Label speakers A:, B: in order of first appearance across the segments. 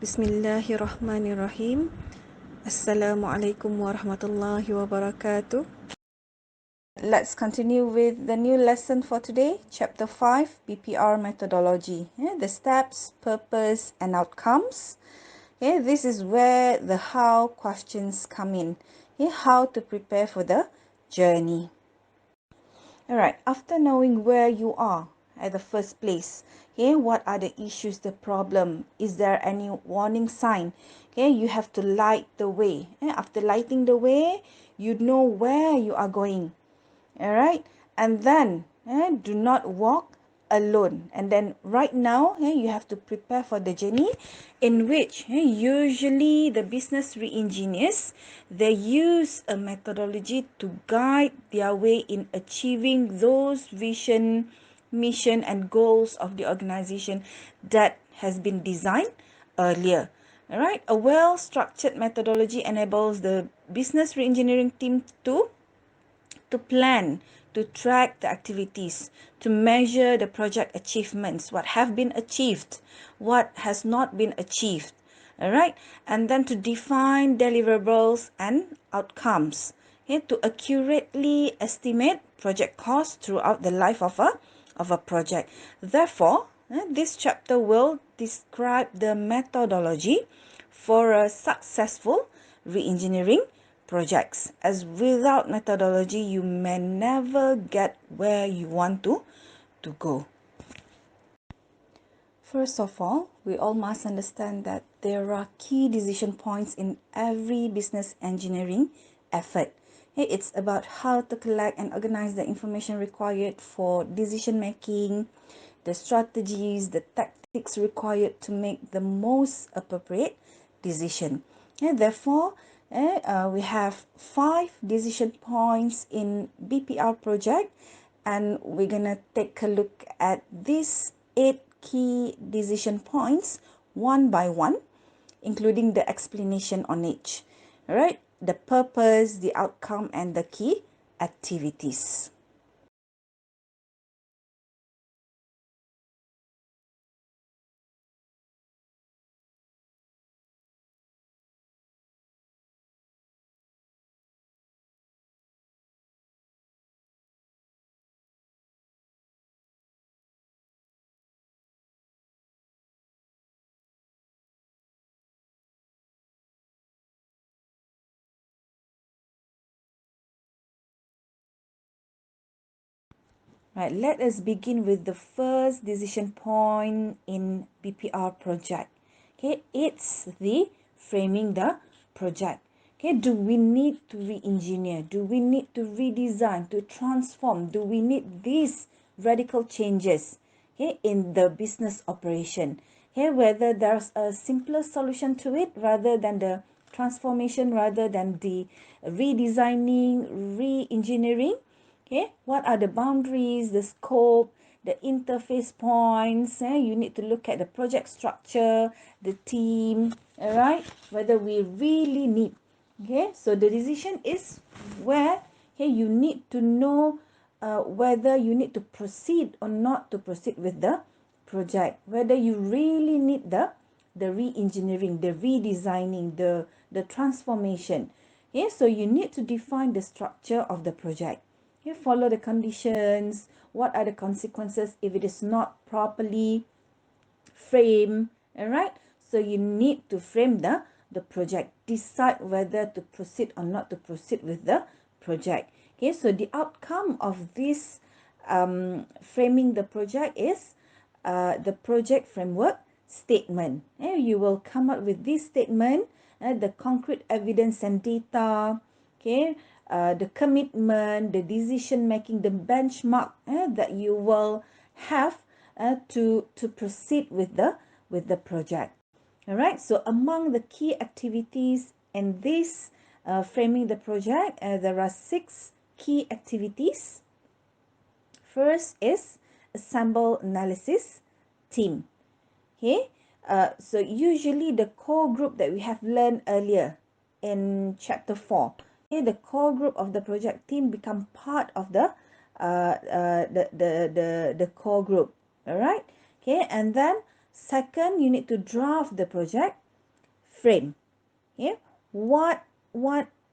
A: Bismillahirrahmanirrahim. Assalamualaikum warahmatullahi wabarakatuh. Let's continue with the new lesson for today, Chapter 5, BPR Methodology. The steps, purpose, and outcomes. This is where the how questions come in. How to prepare for the journey. Alright, after knowing where you are at the first place, what are the issues, the problem? Is there any warning sign? You have to light the way. After lighting the way, you know where you are going. Alright, and then do not walk alone. And then right now, you have to prepare for the journey, in which usually the business re-engineers, they use a methodology to guide their way in achieving those vision, mission, and goals of the organization that has been designed earlier. Alright, a well-structured methodology enables the business re-engineering team to plan, to track the activities, to measure the project achievements, what have been achieved, what has not been achieved, all right, and then to define deliverables and outcomes, to accurately estimate project costs throughout the life of a project. Therefore, this chapter will describe the methodology for a successful re-engineering projects, as without methodology you may never get where you want to go. First of all, we all must understand that there are key decision points in every business engineering effort. It's about how to collect and organize the information required for decision making, the strategies, the tactics required to make the most appropriate decision. Therefore, we have 5 decision points in BPR project, and we're gonna take a look at these 8 key decision points one by one, including the explanation on each. All right, the purpose, the outcome, and the key activities. Right, let us begin with the first decision point in BPR project. It's the framing the project. Do we need to re-engineer? Do we need to redesign, to transform? Do we need these radical changes in the business operation? Whether there's a simpler solution to it rather than the transformation, rather than the redesigning, re-engineering. What are the boundaries, the scope, the interface points? You need to look at the project structure, the team, all right, whether we really need. So the decision is where you need to know whether you need to proceed or not to proceed with the project, whether you really need the re-engineering, the redesigning, the transformation. So you need to define the structure of the project. Follow the conditions. What are the consequences if it is not properly framed? All right, so you need to frame the project, decide whether to proceed or not to proceed with the project. So the outcome of this framing the project is the project framework statement. You will come up with this statement, the concrete evidence and data, the commitment, the decision making, the benchmark that you will have to proceed with the project. All right, so among the key activities in this framing the project, there are 6 key activities. First is assemble analysis team. So usually the core group that we have learned earlier in chapter 4, the core group of the project team become part of the core group. All right, and then second, you need to draft the project frame. Okay, what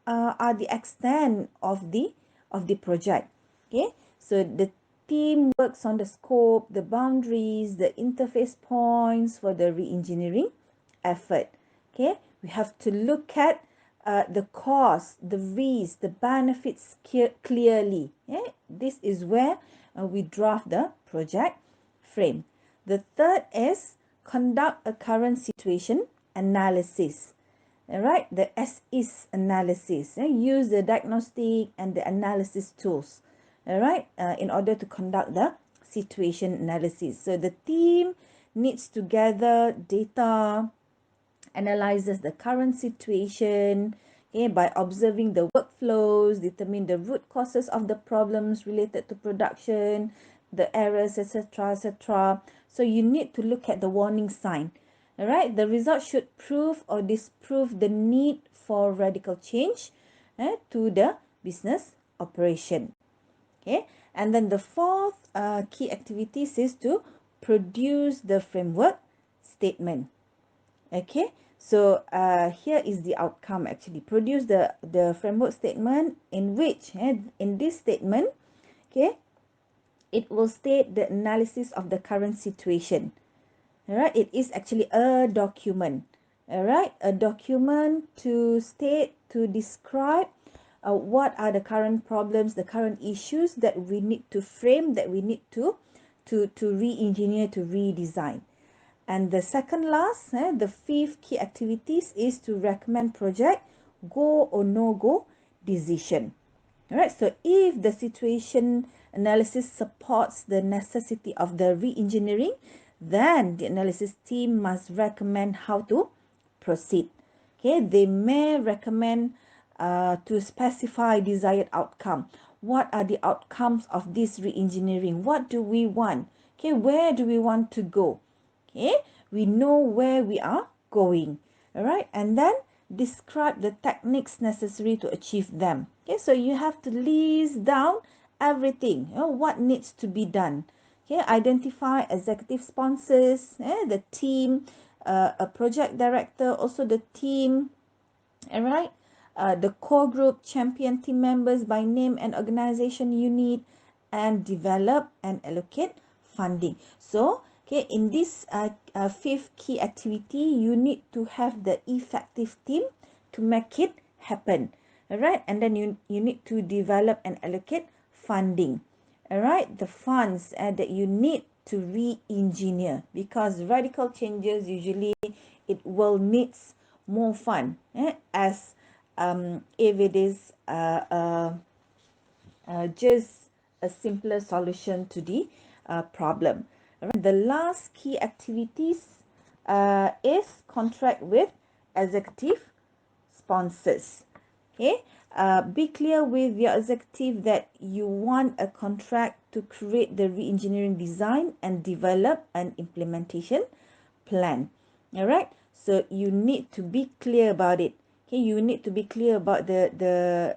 A: are the extent of the project? Okay, so the team works on the scope, the boundaries, the interface points for the re-engineering effort. Okay, we have to look at the cost, the risk, the benefits clearly. Okay, this is where we draft the project frame. The third is conduct a current situation analysis. Alright, the as-is analysis. Use the diagnostic and the analysis tools. Alright, in order to conduct the situation analysis. So the team needs to gather data, analyzes the current situation, okay, by observing the workflows, determine the root causes of the problems related to production, the errors, etc., etc. So you need to look at the warning sign. All right, the result should prove or disprove the need for radical change to the business operation. Okay, and then the fourth key activities is to produce the framework statement. Okay, so here is the outcome actually. Produce the framework statement in which, in this statement, okay, it will state the analysis of the current situation. All right, it is actually a document. All right, a document to state, to describe what are the current problems, the current issues that we need to frame, that we need to re-engineer, to redesign. And the second last, the fifth key activities is to recommend project go or no go decision. All right, so if the situation analysis supports the necessity of the re-engineering, then the analysis team must recommend how to proceed. Okay, they may recommend to specify desired outcome. What are the outcomes of this re-engineering? What do we want? Okay, where do we want to go? Okay, we know where we are going. All right, and then describe the techniques necessary to achieve them. Okay, so you have to list down everything, what needs to be done. Okay, identify executive sponsors, the team, a project director, also the team. All right, the core group, champion team members by name and organization unit, and develop and allocate funding. So okay, in this fifth key activity, you need to have the effective team to make it happen. All right, and then you need to develop and allocate funding. All right, the funds that you need to re-engineer, because radical changes usually it will needs more fun, as if it is just a simpler solution to the problem. Right. The last key activities is contract with executive sponsors. Okay, be clear with your executive that you want a contract to create the re-engineering design and develop an implementation plan. All right, so you need to be clear about it. Okay, you need to be clear about the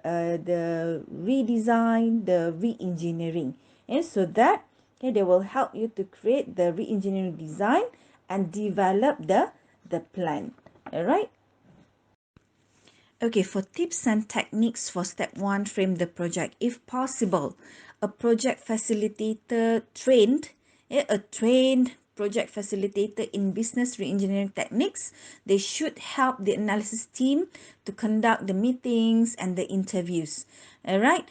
A: redesign, the re-engineering, and so that okay, they will help you to create the re-engineering design and develop the plan. All right. Okay, for tips and techniques for step 1, frame the project. If possible, a project facilitator trained, a trained project facilitator in business reengineering techniques, they should help the analysis team to conduct the meetings and the interviews. All right,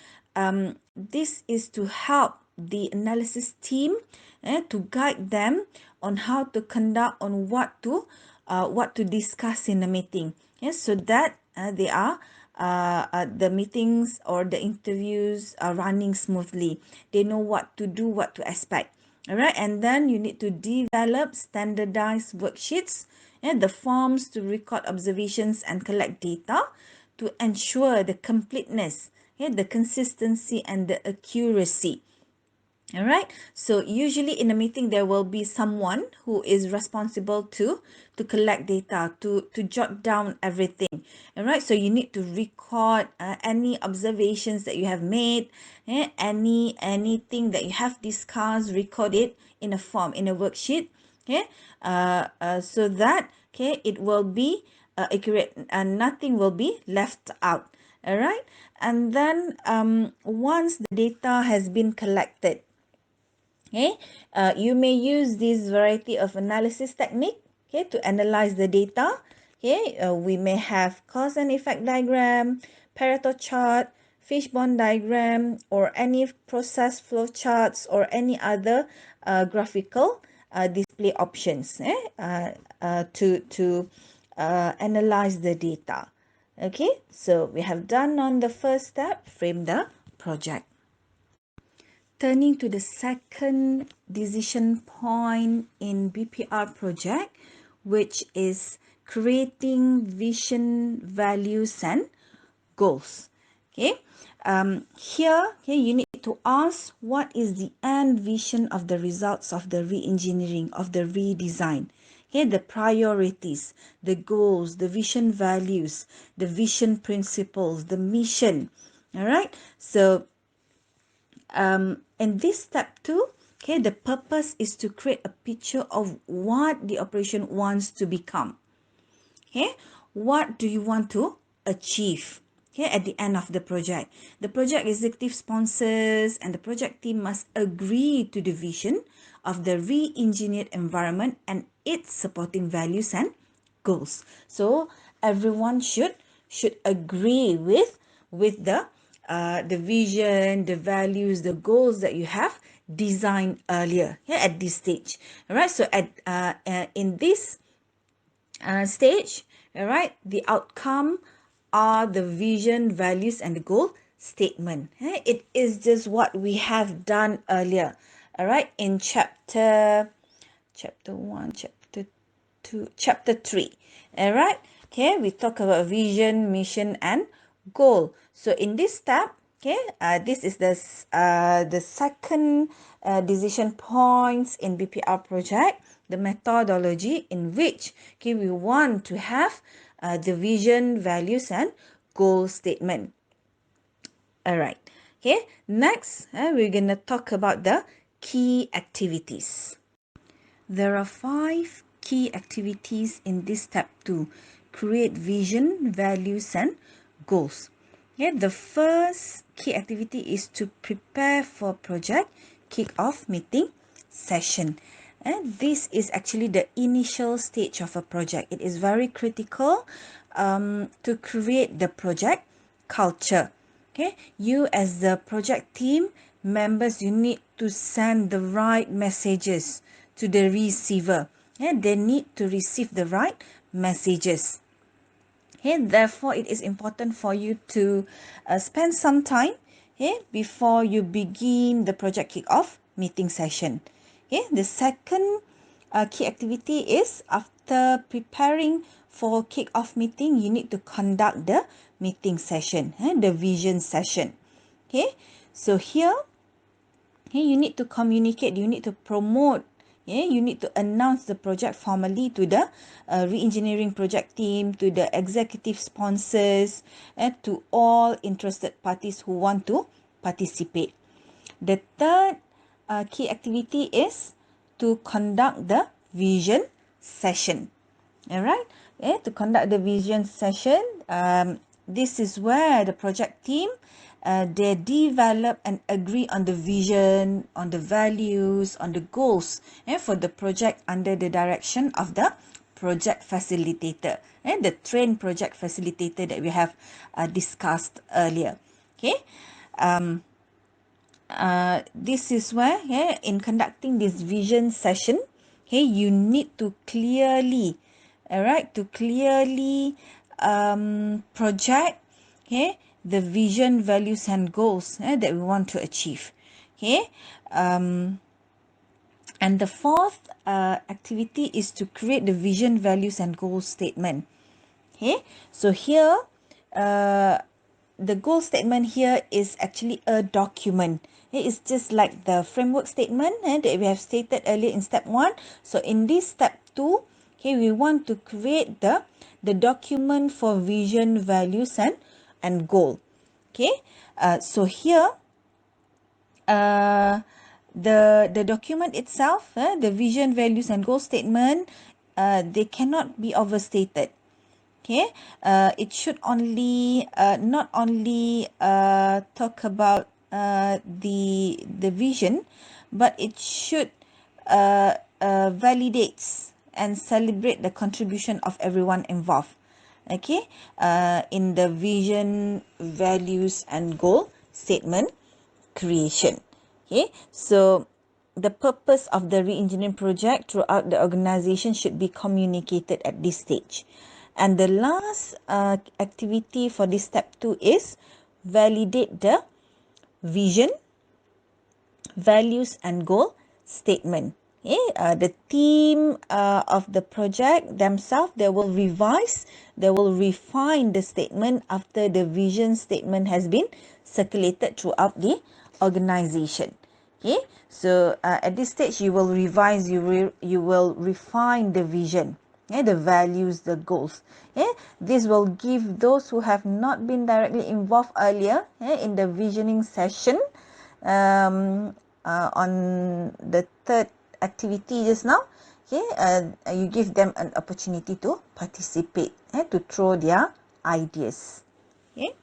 A: this is to help the analysis team to guide them on how to conduct, on what to discuss in the meeting. Yes, so that they are the meetings or the interviews are running smoothly. They know what to do, what to expect. All right, and then you need to develop standardized worksheets and the forms to record observations and collect data to ensure the completeness, the consistency and the accuracy. All right, so usually in a meeting there will be someone who is responsible to collect data, to jot down everything. All right, so you need to record any observations that you have made, anything that you have discussed, record it in a form, in a worksheet. Okay, so that okay, it will be accurate, and nothing will be left out. All right. And then once the data has been collected, okay, you may use this variety of analysis technique, okay, to analyze the data. Okay, we may have cause and effect diagram, Pareto chart, fishbone diagram, or any process flow charts, or any other graphical display options to analyze the data. Okay, so we have done on the first step, frame the project. Turning to the second decision point in BPR project, which is creating vision, values, and goals. Okay, here, okay, you need to ask what is the end vision of the results of the re-engineering, of the redesign. Okay, the priorities, the goals, the vision values, the vision principles, the mission. All right, so in this step 2, okay, the purpose is to create a picture of what the operation wants to become. Okay, what do you want to achieve, okay, at the end of the project? The project executive sponsors and the project team must agree to the vision of the re-engineered environment and its supporting values and goals. So everyone should agree with the vision, the values, the goals that you have designed earlier, yeah, at this stage. All right, so at in this stage, all right, the outcome are the vision, values, and the goal statement. It is just what we have done earlier, all right, in chapter 1, chapter 2, chapter 3. All right, okay, we talk about vision, mission, and goal. So in this step, okay, this is the second decision points in BPR project, the methodology in which, okay, we want to have the vision, values, and goal statement. All right, okay, next we're gonna talk about the key activities. There are 5 key activities in this step to create vision, values, and goals. Okay, the first key activity is to prepare for project kick-off meeting session. And this is actually the initial stage of a project. It is very critical to create the project culture. Okay, you as the project team members, you need to send the right messages to the receiver. They need to receive the right messages. Therefore, it is important for you to spend some time before you begin the project kick-off meeting session. The second key activity is, after preparing for kick-off meeting, you need to conduct the meeting session, the vision session. So here, you need to communicate, you need to promote, you need to announce the project formally to the re-engineering project team, to the executive sponsors, and to all interested parties who want to participate. The third key activity is to conduct the vision session. All right, to conduct the vision session, this is where the project team they develop and agree on the vision, on the values, on the goals for the project under the direction of the project facilitator and the trained project facilitator that we have discussed earlier. This is where in conducting this vision session, you need to clearly, project the vision, values, and goals that we want to achieve. And the fourth activity is to create the vision, values, and goals statement. So here the goal statement here is actually a document. It's just like the framework statement that we have stated earlier in step 1. So in this step 2, we want to create the document for vision, values, and goal. So here the document itself, the vision, values, and goal statement, they cannot be overstated. Okay, it should only not only talk about the vision, but it should validates and celebrate the contribution of everyone involved. Okay, in the vision, values, and goal statement creation. Okay, so the purpose of the re-engineering project throughout the organization should be communicated at this stage. And the last activity for this step 2 is validate the vision, values, and goal statement. Okay, the team of the project themselves, they will revise, they will refine the statement after the vision statement has been circulated throughout the organization. Okay, so at this stage, you will revise, you will refine the vision, okay, the values, the goals. Okay, this will give those who have not been directly involved earlier, in the visioning session, on the third activity just now. Okay, you give them an opportunity to participate, to throw their ideas. Okay.